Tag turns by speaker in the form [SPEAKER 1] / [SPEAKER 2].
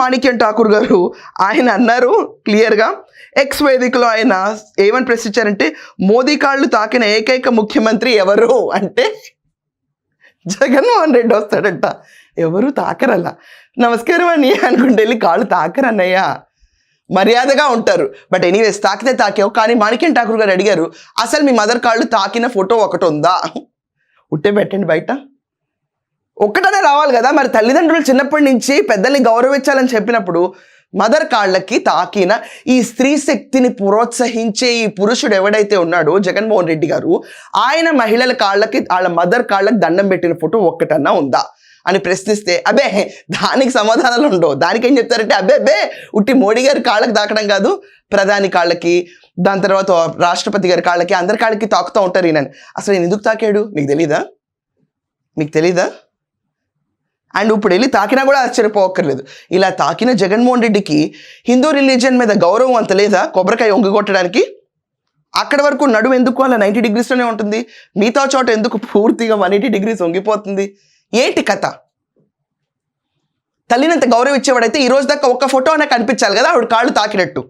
[SPEAKER 1] మాణిక్యం ఠాకూర్ గారు ఆయన అన్నారు క్లియర్గా, ఎక్స్ వేదికలో ఆయన ఏమని ప్రశ్నించారంటే, మోదీ కాళ్ళు తాకిన ఏకైక ముఖ్యమంత్రి ఎవరు అంటే జగన్మోహన్ రెడ్డి వస్తాడంట. ఎవరు తాకరలా. నమస్కారం అని అనుకుంటే వెళ్ళి కాళ్ళు తాకరన్నయ్య, మర్యాదగా ఉంటారు. బట్ ఎనీవేస్ తాకితే తాకావు. కానీ మాణిక్యం ఠాకూర్ గారు అడిగారు, అసలు మీ మదర్ కాళ్ళు తాకిన ఫోటో ఒకటి ఉందా? ఉట్టే పెట్టండి బయట, ఒక్కటనే రావాలి కదా. మరి తల్లిదండ్రులు చిన్నప్పటి నుంచి పెద్దల్ని గౌరవించాలని చెప్పినప్పుడు మదర్ కాళ్ళకి తాకిన ఈ స్త్రీ శక్తిని ప్రోత్సహించే ఈ పురుషుడు ఎవడైతే ఉన్నాడో జగన్మోహన్ రెడ్డి గారు, ఆయన మహిళల కాళ్ళకి వాళ్ళ మదర్ కాళ్ళకి దండం పెట్టిన ఫోటో ఒక్కటన్నా ఉందా అని ప్రశ్నిస్తే, అబ్బే దానికి సమాధానాలు ఉండవు. దానికి ఏం చెప్తారంటే, అబ్బే ఉట్టి మోడీ గారి కాళ్ళకి తాకడం కాదు, ప్రధాని కాళ్ళకి, దాని తర్వాత రాష్ట్రపతి గారి కాళ్ళకి, అందరి కాళ్ళకి తాకుతూ ఉంటారు ఈయన. అసలు ఈయన ఎందుకు తాకాడు మీకు తెలీదా? అండ్ ఇప్పుడు వెళ్ళి తాకినా కూడా ఆశ్చర్యపోవక్కర్లేదు. ఇలా తాకిన జగన్మోహన్ రెడ్డికి హిందూ రిలీజియన్ మీద గౌరవం అంత లేదా కొబ్బరికాయ ఒంగికొట్టడానికి? అక్కడ వరకు నడుము ఎందుకు అలా 90 degreesలోనే ఉంటుంది, మిగతా చోట ఎందుకు పూర్తిగా 180 degrees వంగిపోతుంది? ఏంటి కథ? తల్లినంత గౌరవం ఇచ్చేవాడైతే ఈ రోజు దాకా ఒక్క ఫోటో అయినా కనిపించాలి కదా ఆవిడ కాళ్ళు తాకినట్టు.